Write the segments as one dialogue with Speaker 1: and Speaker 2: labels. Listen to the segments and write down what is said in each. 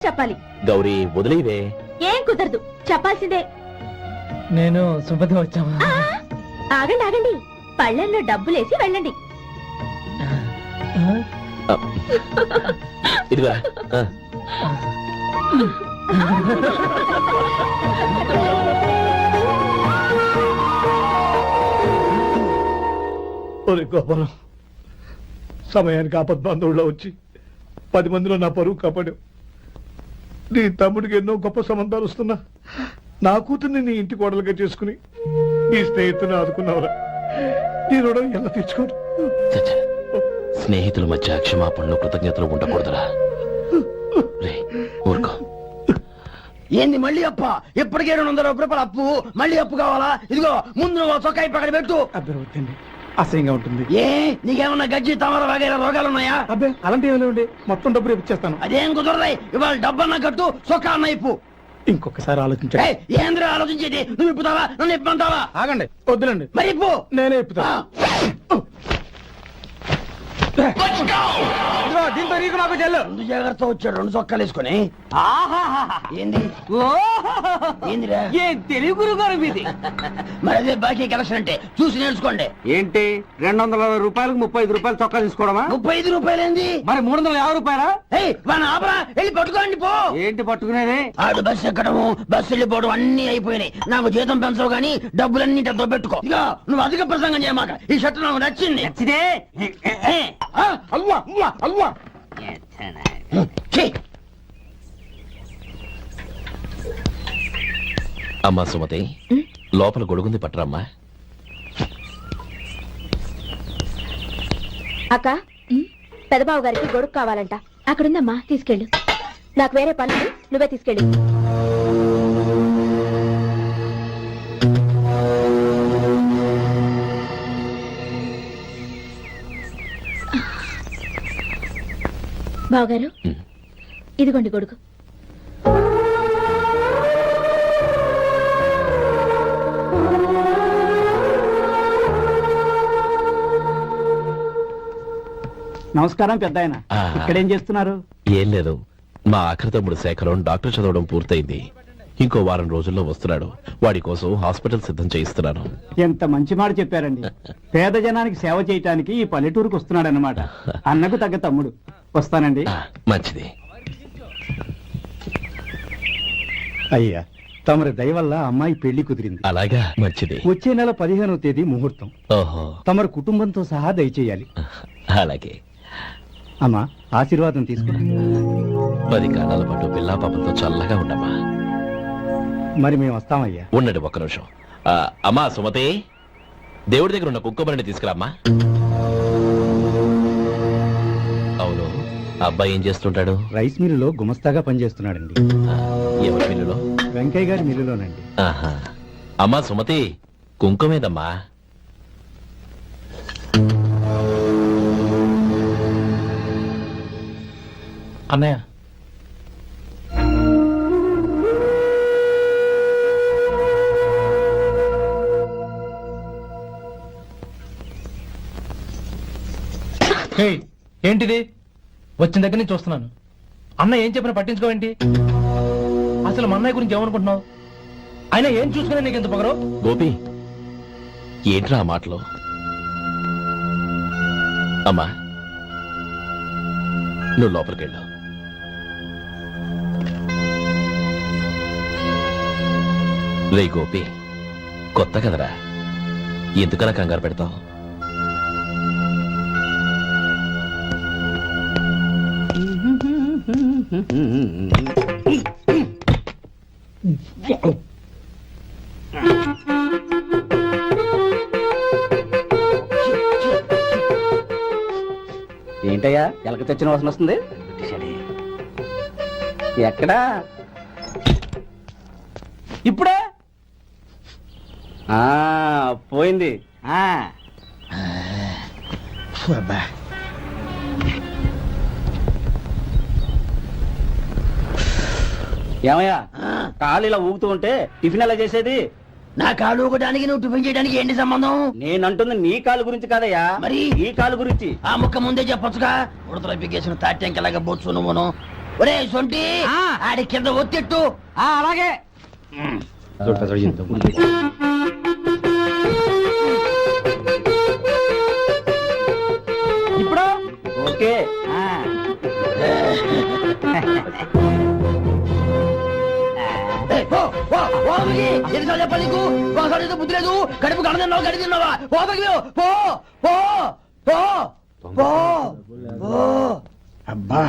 Speaker 1: చెప్పాలి.
Speaker 2: గౌరీ వదిలేవే.
Speaker 1: ఏం కుదరదు, చెప్పాల్సిందే.
Speaker 3: నేను సుమతి వచ్చావా?
Speaker 1: ఆగండి ఆగండి, పళ్ళెంలో డబ్బులేసి వెళ్ళండి.
Speaker 2: ఇదిగా
Speaker 4: గోపాలం, సమయానికి ఆపద్బాంధవుల్లో వచ్చి 10 మందిలో నా పరువు కాపాడావు. నీ తమ్ముడికి ఎన్నో గొప్ప సంబంధాలు వస్తున్నా నా కూతుర్ని నీ ఇంటి కోడలుగా చేసుకుని నీ స్నేహితుని ఆదుకున్నావురా. నీ రుణం ఎలా తీర్చుకోరు?
Speaker 2: స్నేహితుల మధ్య క్షమాపణలు కృతజ్ఞతలు ఉండకూడదురా. ఊరుకో.
Speaker 5: ఏంది మళ్ళీ అప్ప? ఇప్పటికే 200 రూపాయల అప్పు, మళ్ళీ అప్పు కావాలా? ఇదిగో ముందు నువ్వు చొక్కా పక్కన పెట్టు.
Speaker 4: అర్థమవుతుంది, అసహ్యంగా ఉంటుంది.
Speaker 5: ఏ నీకేమన్నా గజ్జి తమర వగైరా రోగాలు ఉన్నాయా?
Speaker 4: అబ్బే అలాంటి ఏమి లేవండి, మొత్తం డబ్బులు ఇప్పించేస్తాను.
Speaker 5: అదేం కుదరదాయి. ఇవాళ డబ్బన్నా కట్టు, చొక్కా అన్న ఇప్పు.
Speaker 4: ఇంకొకసారి ఆలోచించండి.
Speaker 5: ఏంద్రా ఆలోచించేది? నువ్వు ఇప్పుతావా, నన్ను ఇప్పమంటావా?
Speaker 4: ఆగండి, వద్దులండి,
Speaker 5: మరి ఇప్పు.
Speaker 4: నేనే ఇప్పుతా. దీంతో నీకు నాకు చెల్లు.
Speaker 5: జాగ్రత్త వచ్చాడు 2 చొక్కాలు వేసుకొని. ఏంది ఏందిరా?
Speaker 3: ఏ తెలుగు గురువు గారు మీది?
Speaker 5: మరి అదే బాకీ కలెక్షన్ అంటే చూసి నేర్చుకోండి.
Speaker 3: ఏంటి 260 రూపాయలకు 35 రూపాయలు చొక్కా తీసుకోవడమా?
Speaker 5: 35 రూపాయలు ఏంది?
Speaker 3: మరి 350 రూపాయలా?
Speaker 5: వాడిని ఆపరా, వెళ్ళి పట్టుకోండి పో.
Speaker 3: ఏంటి పట్టుకునేది?
Speaker 5: ఆడు బస్సు ఎక్కడము, బస్సు వెళ్ళిపోవడం అన్ని అయిపోయినాయి. నాకు జీతం పెంచవు గానీ డబ్బులన్నీ డబ్బు పెట్టుకో. ఇక నువ్వు అధిక ప్రసంగం చేయమాక. ఈ షర్ట్ నాకు నచ్చింది. అల్వా అల్వా అల్వా.
Speaker 2: అమ్మా సుమతి, లోపల గొడుగుంది పట్టరమ్మా.
Speaker 1: అక్క, పెదబాబు గారికి గొడుగు కావాలంట. అక్కడుందమ్మా, తీసుకెళ్ళు. నాకు వేరే పనులు, నువ్వే తీసుకెళ్ళు. బావగారు, ఇదిగోండి గొడుగు.
Speaker 3: నమస్కారం పెద్ద ఆయన. ఇక్కడేం చేస్తున్నారు?
Speaker 2: ఏం లేదు, మా ఆఖరి తమ్ముడు శేఖరం డాక్టర్ చదవడం పూర్తయింది. ఇంకో వారం రోజుల్లో వస్తున్నాడు. వాడి కోసం హాస్పిటల్ సిద్ధం చేయిస్తున్నాను.
Speaker 3: ఎంత మంచి మాట చెప్పారండి. పేద జనానికి సేవ చేయటానికి ఈ పల్లెటూరుకు వస్తున్నాడన్నమాట. అన్నకు తగ్గ తమ్ముడు. వస్తానండి.
Speaker 2: మంచిది.
Speaker 4: అయ్యా, తమరి దయ వల్ల అమ్మాయి పెళ్లి కుదిరింది.
Speaker 2: అలాగా, మంచిది.
Speaker 4: వచ్చే నెల 15వ తేదీ ముహూర్తం.
Speaker 2: ఓహో,
Speaker 4: తమరి కుటుంబంతో సహా దయచేయాలి.
Speaker 2: అలాగే.
Speaker 4: అమ్మా, ఆశీర్వాదం తీసుకో.
Speaker 2: 10 కాలాల పాటు పిల్లా పాపంతో చల్లగా ఉండమ్మా.
Speaker 4: మరి మేము వస్తామయ్యా.
Speaker 2: ఉండండి ఒక్క నిమిషం. అమ్మా సుమతి, దేవుడి దగ్గర ఉన్న కుక్కమరిని తీసుకురామ్మా. అవును, అబ్బాయి ఏం చేస్తుంటాడు?
Speaker 4: రైస్ మిల్లులో గుమస్తాగా పనిచేస్తున్నాడండి.
Speaker 2: ఎవరి మిల్లులో?
Speaker 4: వెంకయ్య గారి మిల్లులోనండి.
Speaker 2: ఆహా. అమ్మా సుమతి, కుంకుమేదమ్మా?
Speaker 3: అన్నయ్య, ఏంటిది? వచ్చిన దగ్గర నుంచి చూస్తున్నాను. అన్న ఏం చెప్పినా పట్టించుకోవేంటి? అసలు మా అన్నయ్య గురించి ఏమనుకుంటున్నావు? ఆయన ఏం చూసుకునే నీకు ఎంత పొగరు?
Speaker 2: గోపి, ఏంట్రా ఆ మాటలు? అమ్మా, నువ్వు లోపలికెళ్ళు. రే గోపి, కొత్త కదరా, ఎందుకలా కంగారు పెడతావు?
Speaker 3: ఏంటయ్యా ఎలక తెచ్చిన వాసన వస్తుంది? ఎక్కడా? ఇప్పుడే పోయింది. ఏమయ్యా, కాలు ఇలా ఊగుతూ ఉంటే టిఫిన్ ఎలా చేసేది?
Speaker 5: నా కాలు ఊగడానికి నువ్వు టిఫిన్ చేయడానికి ఏంటి సంబంధం?
Speaker 3: నేనంటుంది నీ కాలు గురించి కాదయ్యా,
Speaker 5: మరి
Speaker 3: ఈ కాలు గురించి.
Speaker 5: ఆ ముక్క ముందే చెప్పొచ్చుగా. ఉడతలో పిగేసిన తాట్యంకలాగా బొచ్చు నువ్వును. ఒరే సొంటి ఆడి కింద ఒత్తిట్టు.
Speaker 6: అలాగే ఇప్పుడు ఓకే
Speaker 5: ఏయ్, పో, పో, పో బయటికి. ఎన్నిసార్లు చెప్పాలి నీకు? ఒకసారి అయితే బుద్ధి లేదు. కడుపు గడ తిన్నావా గడి తిన్నావా? పో బయటికి, పో పో పో పో పో. అబ్బా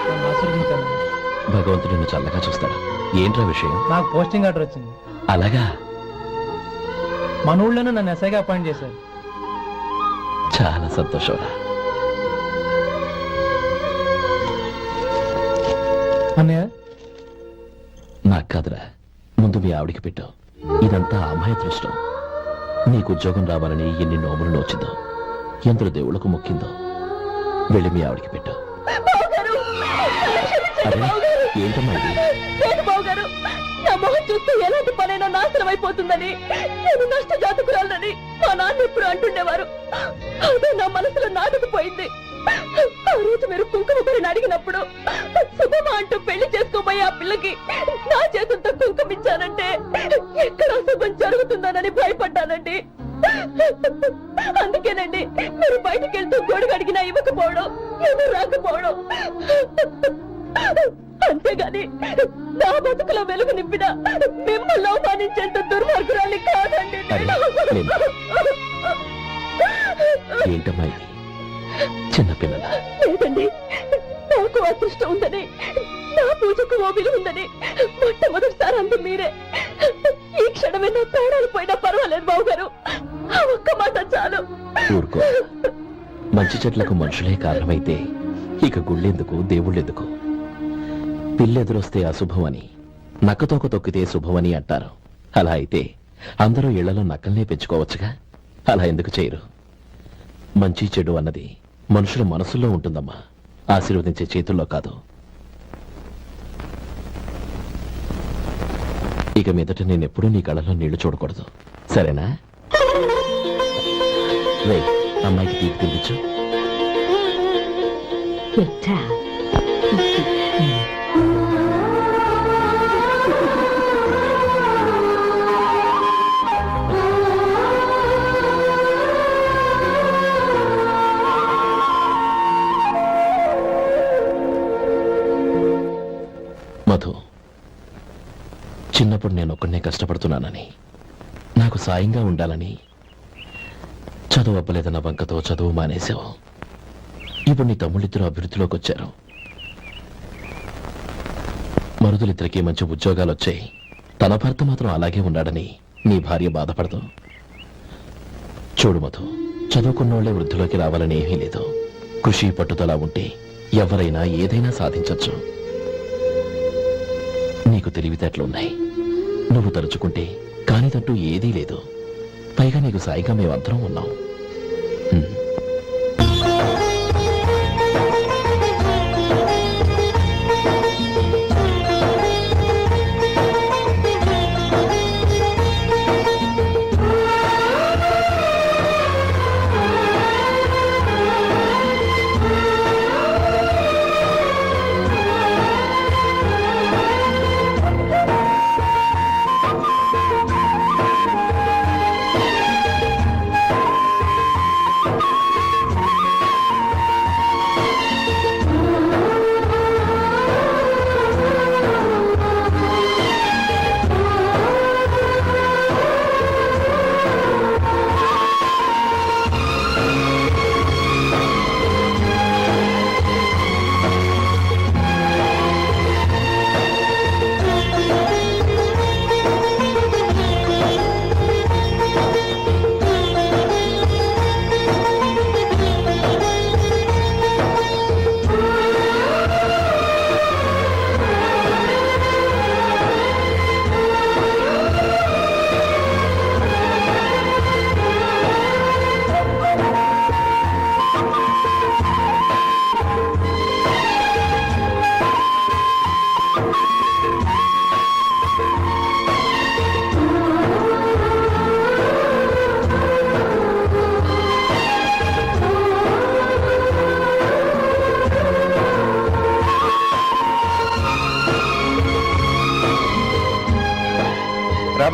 Speaker 3: నన్ను ఆశీర్వదించాను.
Speaker 2: భగవంతుడు నిన్ను చల్లగా చూస్తాడు. ఏంట్రా విషయం?
Speaker 3: నాకు పోస్టింగ్ ఆర్డర్ వచ్చింది.
Speaker 2: అలాగా?
Speaker 3: మన ఊళ్ళోనే నన్ను ఎస్ఐగా అపాయింట్ చేశారు.
Speaker 2: చాలా సంతోషంరా.
Speaker 3: అన్నయ్య
Speaker 2: నాకు కాదురా, ముందు మీ ఆవిడికి పెట్టు. ఇదంతా అమ్మాయి దృష్టం. నీకు ఉద్యోగం రావాలని ఎన్ని నోములు నోచిందో, ఎందరు దేవుళ్లకు మొక్కిందో. వెళ్ళి మీ ఆవిడికి పెట్టు.
Speaker 1: బావగారు, క్షమించండి
Speaker 2: అరే
Speaker 1: బావగారు.
Speaker 2: ఏంటమ్మా ఇది?
Speaker 1: లేదు బావగారు, నా మొహం చూస్తే ఎలాంటి పనైనా నాశనం అయిపోతుందని, నేను నష్ట జాతకురాలని మా నాన్న ఎప్పుడు అంటుండేవారు. అదే నా మనసులో నాటుకుపోయింది. ఆ రోజు మీరు కుంకుమ భరిని అడిగినప్పుడు శుభమా అంటూ పెళ్లి చేసుకోబోయే ఆ పిల్లకి నా చేతులతో కుంకుమించానంటే ఎక్కడ శుభం జరుగుతుందనని భయపడ్డానండి. అందుకేనండి మీరు బయటికి వెళ్తూ గొడుగు అడిగినా ఇవ్వకపోవడం, ఎవరు రాకపోవడం. అంతేగాని నా బతుకులో వెలుగు నింపిన మిమ్మల్ని అవమానించేంత దుర్మార్గురాలి కాదండి నేను.
Speaker 2: ఏంటమ్మా ఇది? చిన్నపిల్లల
Speaker 1: లేదండి, నాకు అదృష్టం ఉందని, నా పూజకు ఓ విలువ ఉందని మొట్టమొదటిసారి అందు మీరే. ఈ క్షణమే నా ప్రాణాలు పోయినా పర్వాలేదు బావగారు, ఆ ఒక్క మాట చాలు.
Speaker 2: ఊరుకో. మంచి చెట్లకు మనుషులే కారణమైతే ఇక గుళ్ళెందుకు, దేవుళ్ళెందుకు? పిల్లెదురొస్తే అశుభం అని, నక్కతోక తొక్కితే శుభమని అంటారు. అలా అయితే అందరూ ఇళ్లలో నక్కల్నే పెంచుకోవచ్చుగా. అలా ఎందుకు చేయరు? మంచి చెడు అన్నది మనుషుల మనసుల్లో ఉంటుందమ్మా, ఆశీర్వదించే చేతుల్లో కాదు. ఇక మీదట నేనెప్పుడూ నీ కళ్ళలో నీళ్లు చూడకూడదు, సరేనా? రే, అమ్మాయికి తీపి తినిపించు. మధు, చిన్నప్పుడు నేను ఒక్కడనే కష్టపడుతున్నానని, నాకు సాయంగా ఉండాలని చదువు అవ్వలేదన్న వంకతో చదువు మానేశావు. ఇప్పుడు నీ తమ్ముళ్ళిద్దరూ అభివృద్ధిలోకి వచ్చారు. మరుదులిద్దరికీ మంచి ఉద్యోగాలు వచ్చాయి. తన భర్త మాత్రం అలాగే ఉన్నాడని నీ భార్య బాధపడదు. చూడు మధు, చదువుకున్నోళ్లే వృద్ధిలోకి రావాలని ఏమీ లేదు. కృషి పట్టుదల ఉంటే ఎవరైనా ఏదైనా సాధించొచ్చు. నీకు తెలివితేటలున్నాయి. నువ్వు తలుచుకుంటే కానిదంటూ ఏదీ లేదు. పైగా నీకు సాయిగా మేమందరం ఉన్నాం.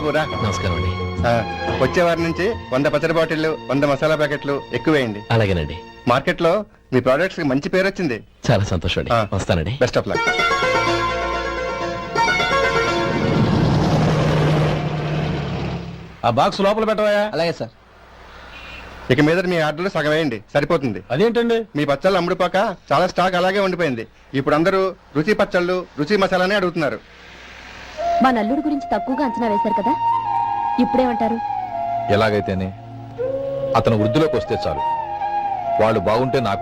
Speaker 7: బాబు రా.
Speaker 2: నమస్కారం అండి.
Speaker 7: వచ్చే వారి నుంచి 100 పచ్చడి బాటిళ్లు 100 మసాలా ప్యాకెట్లు ఎక్కువేయండి.
Speaker 2: అలాగేనండి.
Speaker 7: మార్కెట్ లో మీ ప్రోడక్ట్స్ కి మంచి పేరు వచ్చింది.
Speaker 2: చాలా సంతోషం అండి.
Speaker 7: ఆ.
Speaker 2: వస్తానండి.
Speaker 7: Best of luck.
Speaker 3: ఆ బాక్స్ లోపల పెట్టవా?
Speaker 5: అలాగే సార్.
Speaker 7: ఇక మీద మీ ఆర్డర్లు సగం వేయండి, సరిపోతుంది.
Speaker 3: అదేంటండి?
Speaker 7: మీ పచ్చళ్ళు అమ్ముడుపోక చాలా స్టాక్ అలాగే ఉండిపోయింది. ఇప్పుడు అందరూ రుచి పచ్చళ్ళు రుచి మసాలానే అడుగుతున్నారు.
Speaker 1: మా నల్లుడి గురించి తక్కువగా అంచనా వేశారు కదా, ఇప్పుడేమంటారు?
Speaker 8: ఎలాగైతేనే అతను వృద్ధిలోకి వస్తే చాలు. వాళ్ళు బాగుంటే నాకు